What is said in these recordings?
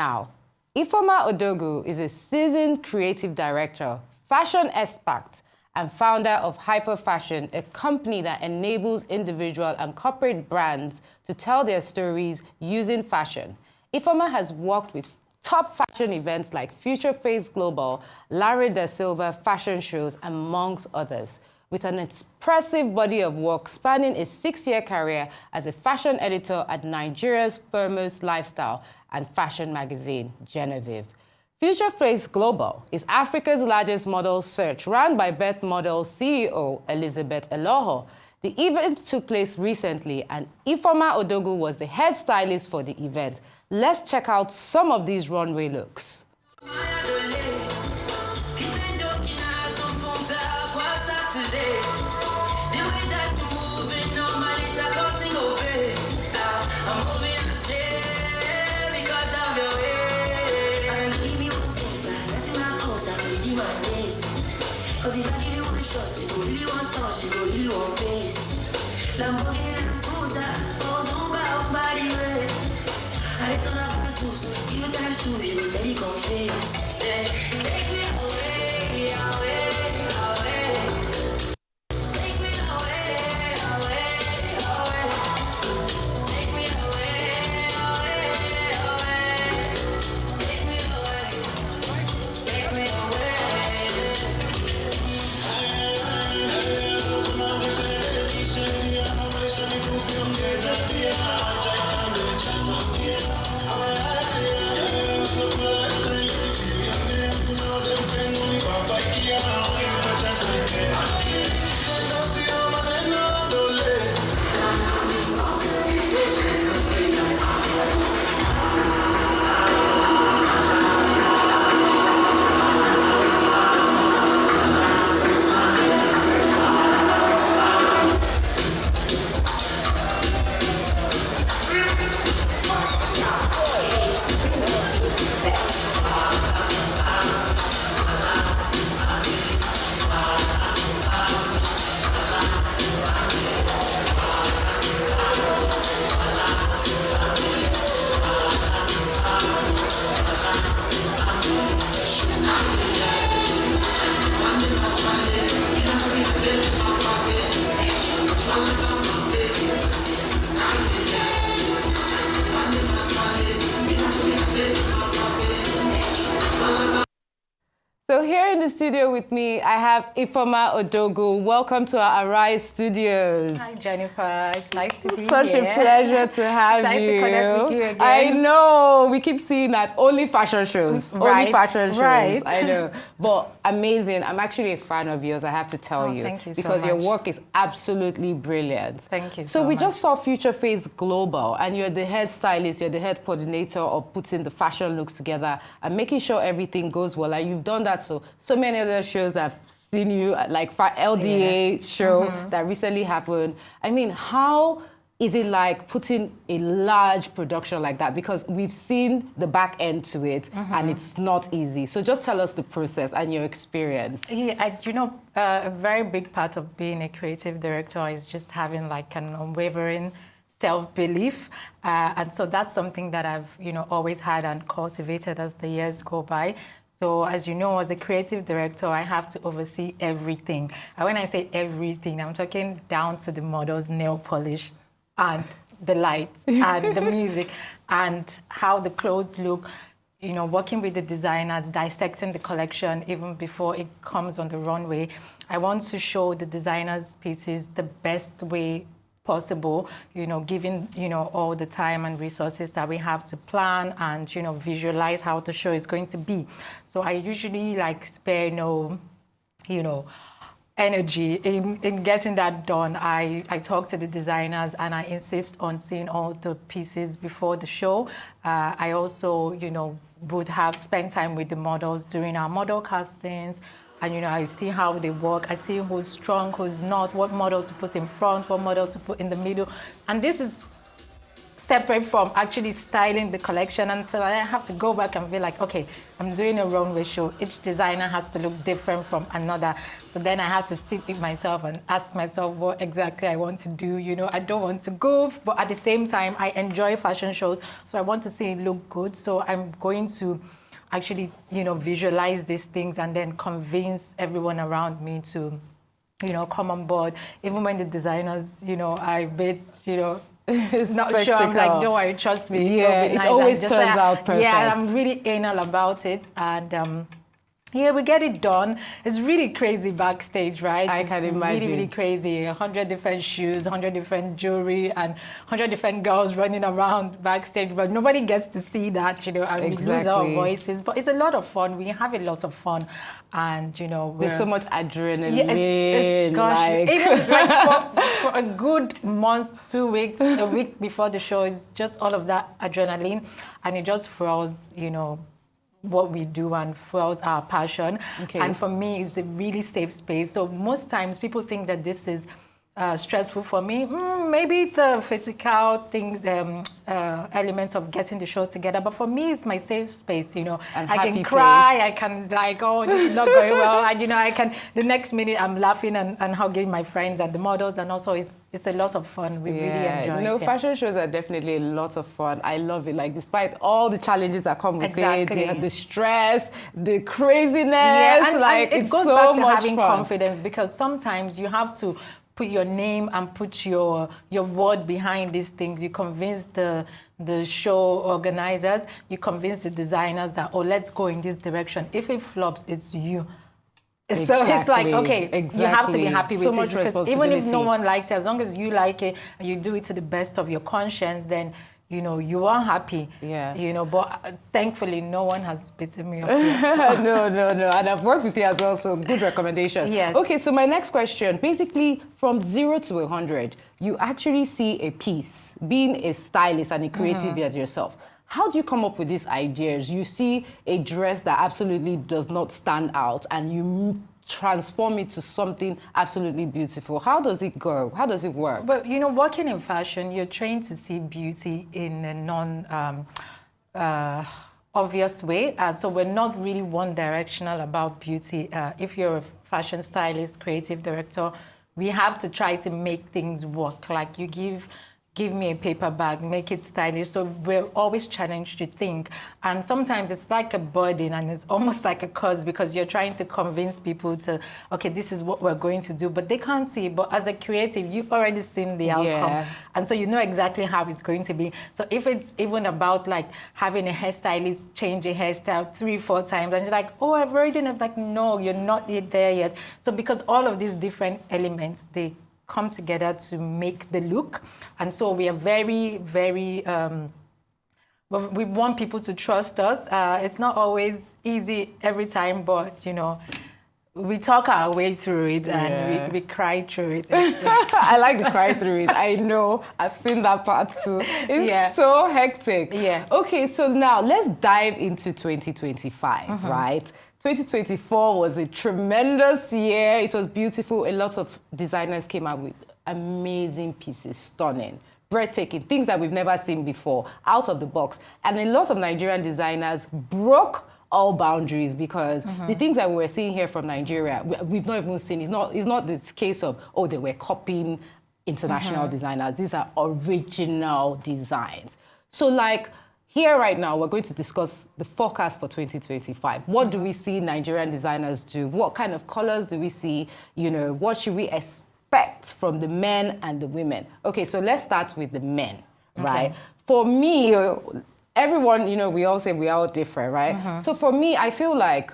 Now, Ifeoma Odogwu is a seasoned creative director, fashion expert, and founder of Hyperfashun, a company that enables individual and corporate brands to tell their stories using fashion. Ifeoma has worked with top fashion events like Future Face Global, LANRE silva fashion shows, amongst others. With an expressive body of work spanning a 6-year career as a fashion editor at Nigeria's foremost lifestyle and fashion magazine, Genevieve. Future Face Global is Africa's largest model search run by Beth Model CEO Elizabeth Eloho. The event took place recently and Ifeoma Odogwu was the head stylist for the event. Let's check out some of these runway looks. Cause if I give you one shot, you don't really want touch, you don't really want pace. Lamborghini and cruiser, oh, Zumba, body way. I don't have pursuits, you times two, you go steady confess. Say, take me away, away, away. Take me away, away, away. Take me away, away, away. Take me away, take me away. So here in the studio with me, I have Ifeoma Odogwu. Welcome to our Arise Studios. Hi, Jennifer. It's nice to be Such here. a pleasure to have nice you. to connect with you again. I know. We keep seeing that. Only fashion shows. Right. Only fashion shows. Right. I know. But amazing. I'm actually a fan of yours, I have to tell you. Thank you so because much. your work is absolutely brilliant. Thank you So we much. just saw Future Face Global, and you're the head stylist, you're the head coordinator of putting the fashion looks together and making sure everything goes well. And you've done that so many other shows that I've seen you, like LDA show that recently happened. I mean, how is it like putting a large production like that? Because we've seen the back end to it and it's not easy. So just tell us the process and your experience. Yeah, a very big part of being a creative director is just having like an unwavering self-belief. And so that's something that I've, always had and cultivated as the years go by. So as you know, as a creative director, I have to oversee everything. And when I say everything, I'm talking down to the model's nail polish and the lights and the music and how the clothes look, working with the designers, dissecting the collection even before it comes on the runway. I want to show the designers' pieces the best way possible, given, all the time and resources that we have to plan and, visualize how the show is going to be. So I usually spare no, energy in getting that done. I talk to the designers and I insist on seeing all the pieces before the show. I also, would have spent time with the models during our model castings. And, I see how they work. I see who's strong, who's not, what model to put in front, what model to put in the middle. And this is separate from actually styling the collection. And so I have to go back and be like, okay, I'm doing a runway show. Each designer has to look different from another. So then I have to sit with myself and ask myself what exactly I want to do. You know, I don't want to goof, but at the same time, I enjoy fashion shows. So I want to see it look good. So I'm going to actually, you know, visualize these things and then convince everyone around me to, you know, come on board. Even when the designers, you know, are a bit, you know, not sure. I'm like, don't worry, trust me. Yeah, it always turns out perfect. Yeah, I'm really anal about it. And yeah, we get it done. It's really crazy backstage, right? I can imagine. Really, really crazy. 100 different shoes, 100 different jewelry, and 100 different girls running around backstage. But nobody gets to see that, you know, and we lose our voices. But it's a lot of fun. We have a lot of fun. And, you know, there's so much adrenaline. Yeah, gosh, like... even like for a good month, 2 weeks, a week before the show, is just all of that adrenaline. And it just fuels, you know, what we do and fuels our passion. Okay. And for me, it's a really safe space. So most times people think that this is stressful for me. Maybe the physical things, elements of getting the show together. But for me, it's my safe space, you know. And I can happy cry, place. I can like, oh, this is not going well. And, you know, I can, the next minute I'm laughing and hugging my friends and the models. And also it's a lot of fun. We really enjoy it. No, fashion shows are definitely a lot of fun. I love it. Like, despite all the challenges that come with it, the stress, the craziness, and like, it it's goes so back to much having fun. confidence, because sometimes you have to put your name and put your word behind these things. You convince the show organizers, you convince the designers that, oh, let's go in this direction. If it flops, it's you. Exactly. So it's like, okay, you have to be happy with much it, because even if no one likes it, as long as you like it and you do it to the best of your conscience, then, you know, you are happy. Yeah. You know, but thankfully, no one has beaten me up yet. So. No. And I've worked with you as well, so good recommendation. Yes. Okay, so my next question, basically from 0 to 100, you actually see a piece, being a stylist and a creative as yourself. How do you come up with these ideas? You see a dress that absolutely does not stand out and you transform it to something absolutely beautiful. How does it go? How does it work? But, you know, working in fashion, you're trained to see beauty in a obvious way. So we're not really one-directional about beauty. If you're a fashion stylist, creative director, we have to try to make things work. Like, you give me a paper bag, make it stylish. So we're always challenged to think. And sometimes it's like a burden and it's almost like a curse, because you're trying to convince people to, okay, this is what we're going to do, but they can't see. But as a creative, you've already seen the outcome. Yeah. And so you know exactly how it's going to be. So if it's even about like having a hairstylist change a hairstyle 3-4 times, and you're like, oh, I've already done it. Like, no, you're not yet there yet. So because all of these different elements, they come together to make the look. And so we are very, very, we want people to trust us. It's not always easy every time, but, you know, we talk our way through it and we cry through it. I like the cry through it. I know. I've seen that part too. It's so hectic. Yeah. Okay, so now let's dive into 2025, right? 2024 was a tremendous year. It was beautiful. A lot of designers came out with amazing pieces, stunning, breathtaking, things that we've never seen before, out of the box. And a lot of Nigerian designers broke all boundaries, because the things that we were seeing here from Nigeria, we've not even seen. It's not this case of, oh, they were copying international designers. These are original designs. So, like, here right now, we're going to discuss the forecast for 2025. What do we see Nigerian designers do? What kind of colors do we see? You know, what should we expect from the men and the women? Okay, so let's start with the men, right? For me, everyone, you know, we all say we are all different, right? So for me, I feel like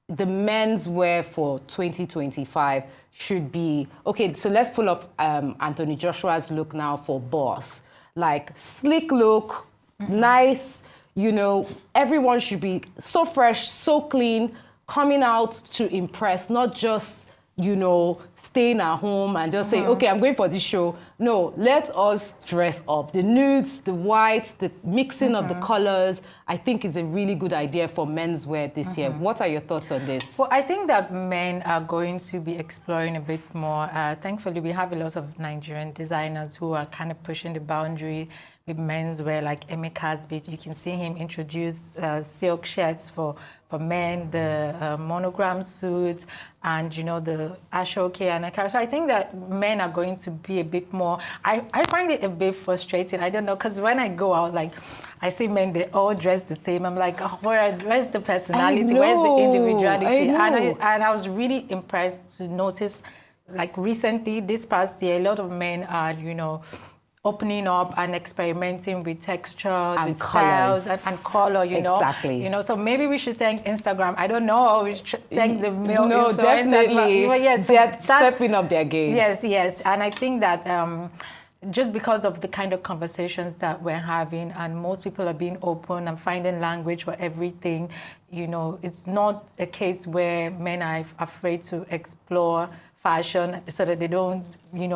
the men's wear for 2025 should be, okay, so let's pull up Anthony Joshua's look now for Boss. Like, sleek look, nice, you know, everyone should be so fresh, so clean, coming out to impress, not just staying at home and just say, okay, I'm going for this show. No, let us dress up. The nudes, the whites, the mixing of the colors, I think is a really good idea for menswear this year. What are your thoughts on this? Well, I think that men are going to be exploring a bit more. Thankfully, we have a lot of Nigerian designers who are kind of pushing the boundary with menswear, like Emeka's bit. You can see him introduce silk shirts for men, the monogram suits, and the ashoke and akara. So I think that men are going to be a bit more. I find it a bit frustrating. I don't know, because when I go out, like I see men, they all dress the same. I'm like, oh, where's the personality? Where's the individuality? And I was really impressed to notice, like recently, this past year, a lot of men are, opening up and experimenting with textures, with styles and color, Exactly. So maybe we should thank Instagram. I don't know, or we should thank the male No, influencers. definitely. Yes, they're stepping up their game. Yes. And I think that just because of the kind of conversations that we're having, and most people are being open and finding language for everything, it's not a case where men are afraid to explore fashion so that they don't,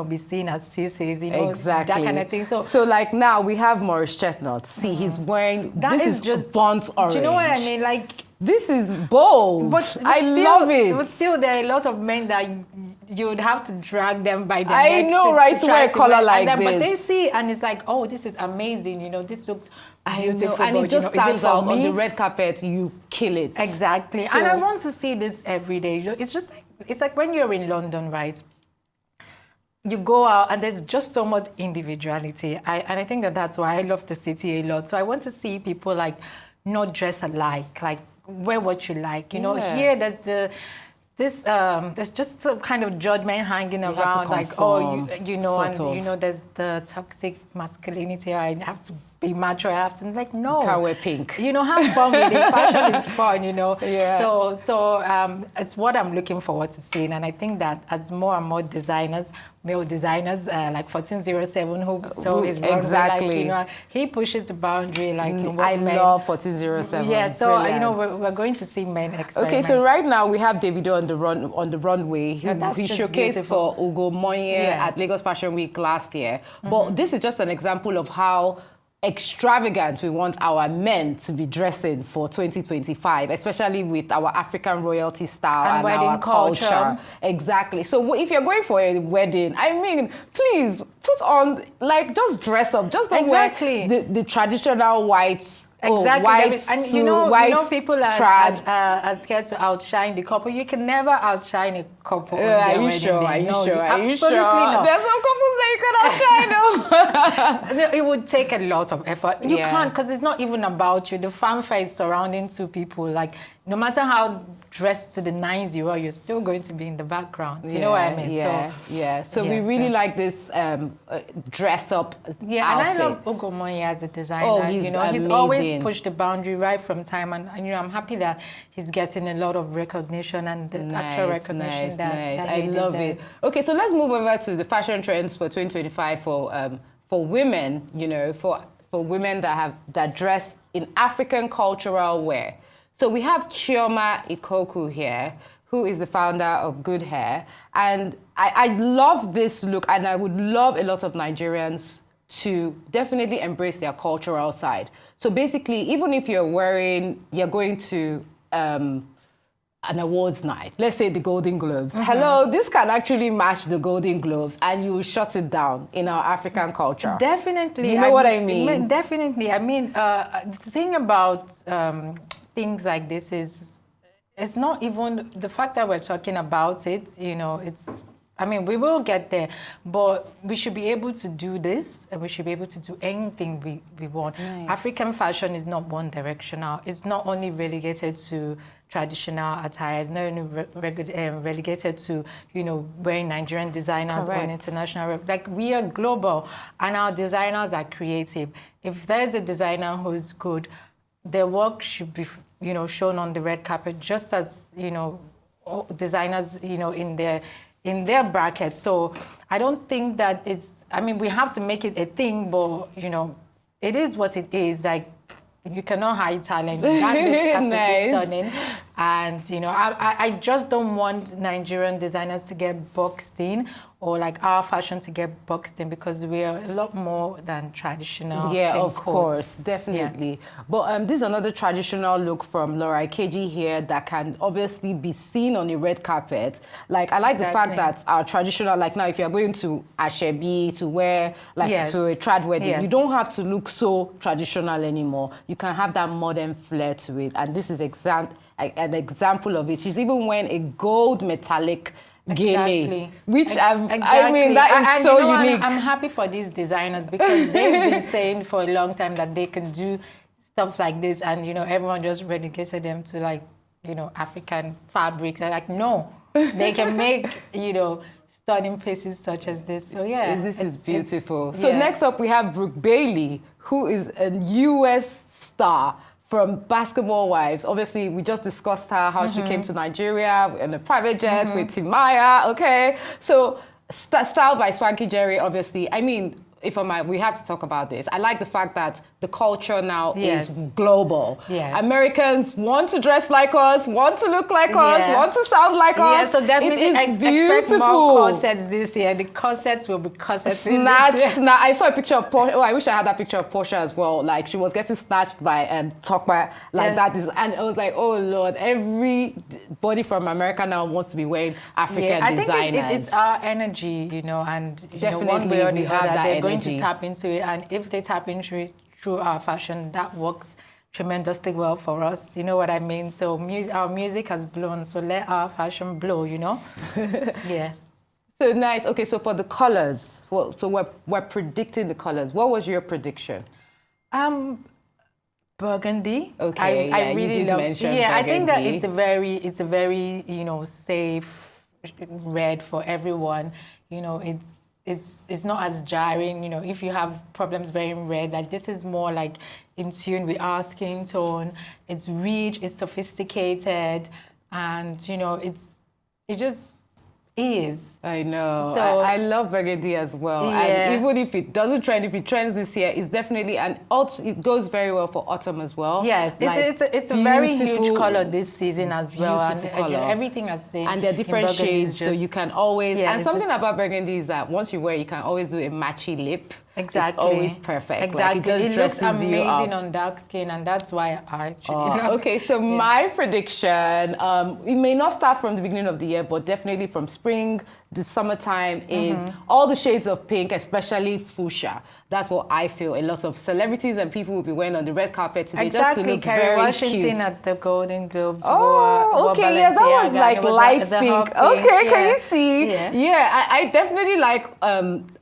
be seen as sissies, exactly. that kind of thing. So like now we have Maurice Chestnut. See, he's wearing, this is just burnt orange. Do you know what I mean? Like, this is bold. But I love it. But still, there are a lot of men that you would have to drag them by the I neck know, right? To wear a color like this. But they see, and it's like, oh, this is amazing. This looks beautiful. And it just stands out on the red carpet. You kill it. Exactly. And I want to see this every day. It's just like, it's like when you're in London, right? You go out and there's just so much individuality. And I think that's why I love the city a lot. So I want to see people like not dress alike, like wear what you like. Here there's just some kind of judgment hanging around, like, oh, there's the toxic masculinity. I have to be macho. I have to, like, no. Can't wear pink. Have fun with it. Fashion is fun, Yeah. So it's what I'm looking forward to seeing. And I think that as more and more designers, male designers, like 1407, who is exactly. Like, he pushes the boundary, like, I love 1407. Yeah, so brilliant. we're going to see men experiment. Okay, so right now we have Davido on the runway. He showcased beautiful. for Ugo Monye at Lagos Fashion Week last year. But this is just an example of how extravagant we want our men to be dressing for 2025, especially with our African royalty style and wedding our culture. Exactly. So if you're going for a wedding, I mean, please put on, like, just dress up. Just don't wear the traditional whites. Exactly. White and suit, people are scared to outshine the couple. You can never outshine a couple. Are you sure? Are you sure? Absolutely not. There's some couples that you can outshine them. It would take a lot of effort. You can't, because it's not even about you. The fanfare is surrounding two people. Like, no matter how dressed to the nines you are, you're still going to be in the background. You know what I mean? So we really like this dressed up outfit. And I love Ugo Monye as a designer. Oh, he's always pushed the boundary right from time, and I'm happy that he's getting a lot of recognition and the actual recognition that I love it. Okay, so let's move over to the fashion trends for 2025 for women. For women that dress in African cultural wear. So we have Chioma Ikoku here, who is the founder of Good Hair. And I love this look, and I would love a lot of Nigerians to definitely embrace their cultural side. So basically, even if you're going to an awards night, let's say the Golden Globes. Hello, this can actually match the Golden Globes, and you shut it down in our African culture. Definitely. You know what I mean? Definitely. I mean, the thing about things like this is, it's not even the fact that we're talking about it, we will get there, but we should be able to do this, and we should be able to do anything we want. Nice. African fashion is not one directional. It's not only relegated to traditional attire. It's not only relegated to, wearing Nigerian designers or international. Like, we are global, and our designers are creative. If there's a designer who's good, their work should be, shown on the red carpet, just as, designers, in their bracket. So I don't think that we have to make it a thing, but, it is what it is. Like, you cannot hide talent. That looks absolutely Nice. stunning. And, you know, I just don't want Nigerian designers to get boxed in, or like our fashion to get boxed in, because we are a lot more than traditional. Yeah, in of quotes. course, definitely. But this is another traditional look from Laura KG here that can obviously be seen on the red carpet. Like, I like the fact that our traditional, like now, if you're going to Ashebi to wear, like to a trad wedding, you don't have to look so traditional anymore. You can have that modern flair to it. And this is an example of it. She's even wearing a gold metallic gele, which I mean, that is so unique. I'm happy for these designers, because they've been saying for a long time that they can do stuff like this, and you know, everyone just relegated them to like, you know, African fabrics. They're like, no, they can make, you know, stunning pieces such as this. So yeah, this is beautiful. So next up we have Brooke Bailey, who is a US star from Basketball Wives. Obviously, we just discussed her, how she came to Nigeria in a private jet with Timaya, okay? So, styled by Swanky Jerry, obviously. I mean, we have to talk about this. I like the fact that the culture now is global. Americans want to dress like us, want to look like us, want to sound like us. So definitely expect more corsets this year. The corsets will be corsets. I saw a picture of Portia. Oh, I wish I had that picture of Portia as well. Like, she was getting snatched by Tokpa, like that. And I was like, oh Lord, everybody from America now wants to be wearing African designers. I think it's our energy, you know, and definitely one way or the we have other, that they're going energy. to tap into it. And if they tap into it through our fashion, that works tremendously well for us. You know what I mean? So our music has blown, so let our fashion blow, you know? Yeah. So nice. Okay, so for the colors, so we're predicting the colors. What was your prediction? Burgundy. Okay, I really love. Yeah, I think that it's a very you know, safe red for everyone. You know, it's not as jarring. You know, if you have problems wearing red, like this is more like in tune with our skin tone. It's rich, it's sophisticated, and you know, it just is. I know. So, I love burgundy as well. Yeah. And even if it doesn't trend, if it trends this year, it's definitely, and also it goes very well for autumn as well. Yes, like, it's a very huge color this season as well. Beautiful color. And everything I've seen. And they're different shades, so you can always, and something about burgundy is that once you wear it, you can always do a matchy lip. Exactly. It's always perfect. Exactly. Like, it looks amazing on dark skin, and that's why I actually love okay, so my prediction, it may not start from the beginning of the year, but definitely from spring, the summertime, is all the shades of pink, especially fuchsia. That's what I feel a lot of celebrities and people will be wearing on the red carpet today, just to look Kerry very Washington cute. at the Golden Globes. Okay, yeah, that was like light pink. Okay, can you see? Yeah, I definitely like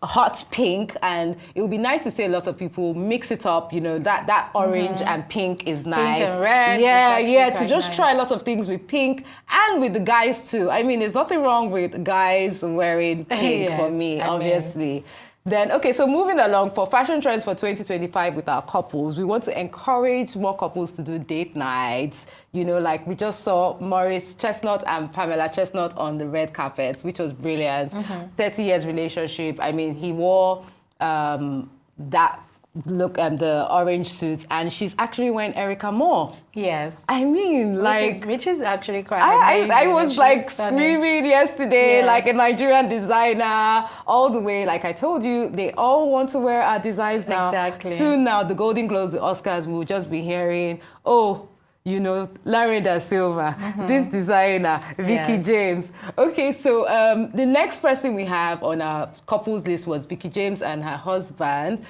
hot pink, and it would be nice to see a lot of people mix it up. You know, that orange and pink is nice. Pink and red. Yeah, to just try a lot of things with pink and with the guys too. I mean, there's nothing wrong with guys wearing pink for me, obviously. Then, okay, so moving along for fashion trends for 2025 with our couples, we want to encourage more couples to do date nights. You know, like we just saw Maurice Chestnut and Pamela Chestnut on the red carpet, which was brilliant. 30 years relationship. I mean, he wore that look at the orange suits, and she's actually wearing Erica Moore. Yes. I mean, like... Which is actually quite I was like screaming yesterday, like a Nigerian designer, all the way. Like I told you, they all want to wear our designs now. Exactly. Soon now, the Golden Globes, the Oscars, we'll just be hearing, oh, you know, LANRE silva, this designer, Vicky James. Okay, so the next person we have on our couples list was Vicky James and her husband.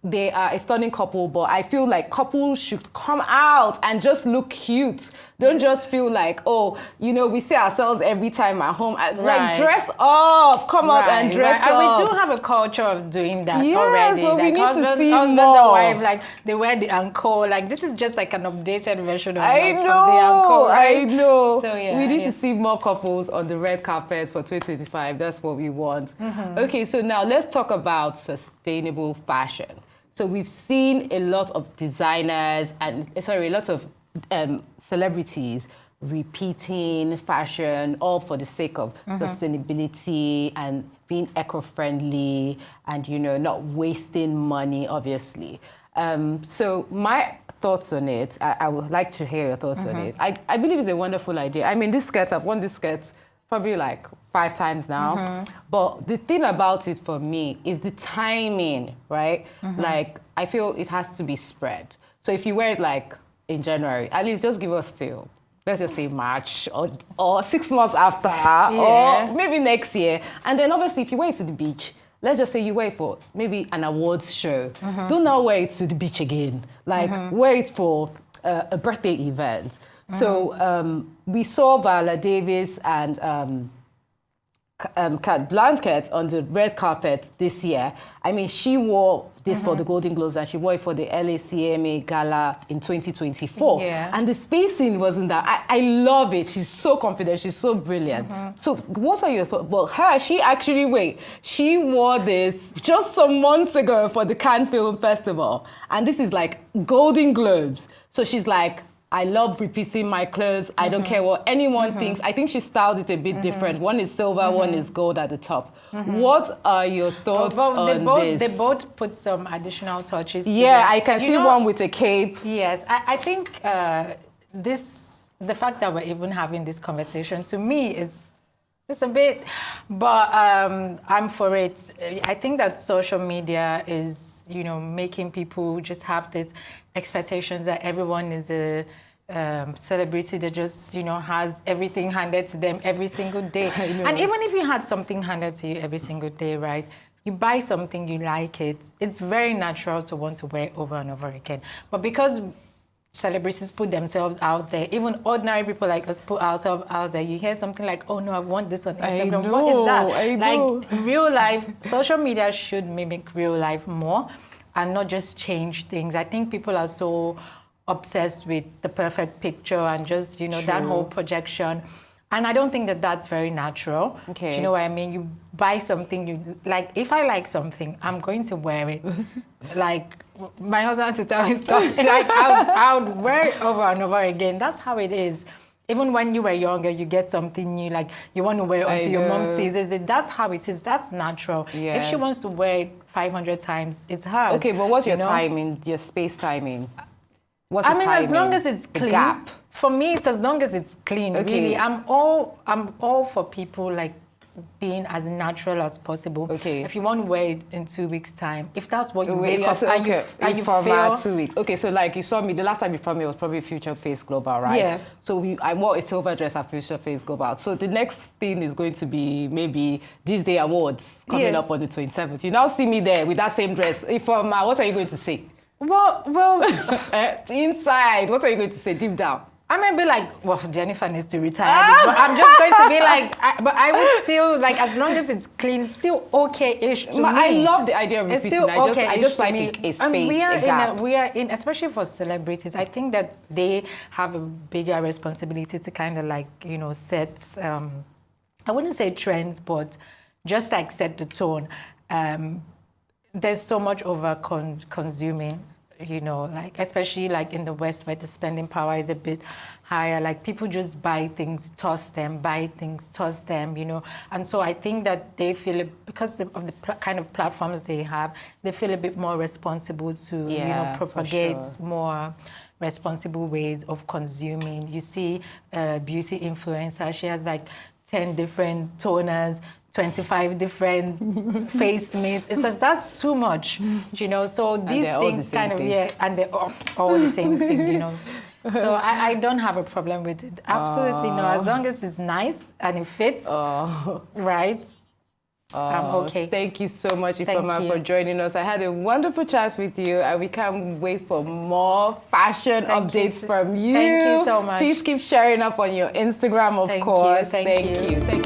They are a stunning couple, but I feel like couples should come out and just look cute. Don't just feel like, oh, you know, we see ourselves every time at home. Like, dress up, come out and dress up. And we do have a culture of doing that already. Yes, well, we need to see more. And wife, like, they wear the encore. Like, this is just like an updated version of, of the encore, right? I know. So, yeah, we need to see more couples on the red carpet for 2025. That's what we want. Okay, so now let's talk about sustainable fashion. So we've seen a lot of designers and, a lot of celebrities repeating fashion, all for the sake of sustainability and being eco-friendly and, you know, not wasting money, obviously. So my thoughts on it, I would like to hear your thoughts on it. I believe it's a wonderful idea. I mean, this skirt, I've worn this skirt probably like 5 times now. But the thing about it for me is the timing, right? Like, I feel it has to be spread. So if you wear it like in January, at least just give us till, let's just say March or 6 months after, or maybe next year. And then obviously if you wear it to the beach, let's just say you wear it for maybe an awards show. Do not wear it to the beach again. Like wear it for a birthday event. So we saw Viola Davis and Kat Blanchett on the red carpet this year. I mean, she wore this for the Golden Globes and she wore it for the LACMA Gala in 2024. And the spacing wasn't that. I love it. She's so confident. She's so brilliant. So what are your thoughts? Well, she wore this just some months ago for the Cannes Film Festival. And this is like Golden Globes. So she's like, I love repeating my clothes. I don't care what anyone thinks. I think she styled it a bit different. One is silver, one is gold at the top. What are your thoughts on this? They both put some additional touches to Yeah, them. I can see one with a cape. Yes, I think the fact that we're even having this conversation, to me, it's a bit, but I'm for it. I think that social media is, making people just have this expectations that everyone is a celebrity that just, has everything handed to them every single day. And even if you had something handed to you every single day, right? You buy something, you like it. It's very natural to want to wear it over and over again. But because celebrities put themselves out there, even ordinary people like us put ourselves out there, you hear something like, oh no, I want this on Instagram. What is that? Like real life, social media should mimic real life more and not just change things. I think people are so obsessed with the perfect picture and just, that whole projection. And I don't think that that's very natural. Okay. Do you know what I mean? You buy something, you like, if I like something, I'm going to wear it. Like, my husband has to tell me stuff. Like, I would wear it over and over again. That's how it is. Even when you were younger, you get something new, like you want to wear it until your mom sees it. That's how it is. That's natural. Yeah. If she wants to wear it 500 times, it's hers. Okay, but what's your timing, your space timing? What's I the mean, timing? as long as it's clean. Gap. For me, it's as long as it's clean. Okay. Really, I'm all for people like being as natural as possible. Okay. If you want to wear it in 2 weeks' time, if that's what you Wait, wake up so, and you for feel, about 2 weeks. Okay, so like you saw me, the last time you saw me was probably Future Face Global, right? Yeah. So I wore a silver dress at Future Face Global. So the next thing is going to be maybe This Day Awards coming up on the 27th. You now see me there with that same dress. Ifeoma, what are you going to say? Well, inside, what are you going to say deep down? I might be like, well, Jennifer needs to retire. But I'm just going to be like, but I would still, like, as long as it's clean, it's still okay-ish to me. I love the idea of It's repeating. still I just like me. a space, And we gap. are in, especially for celebrities, I think that they have a bigger responsibility to kind of like, set, I wouldn't say trends, but just like set the tone. There's so much over consuming, like especially like in the West where the spending power is a bit higher. Like people just buy things, toss them, And so I think that they feel, because of the kind of platforms they have, they feel a bit more responsible to, propagate more responsible ways of consuming. You see beauty influencer, she has like 10 different toners, 25 different face mitts. It's like, that's too much, So these things kind of, and they're all the same thing, So I don't have a problem with it. Absolutely no. As long as it's nice and it fits, right? I'm okay. Thank you so much, Ifeoma, for joining us. I had a wonderful chat with you, and we can't wait for more fashion updates from you. Thank you so much. Please keep sharing up on your Instagram, of course. Thank you. Thank you.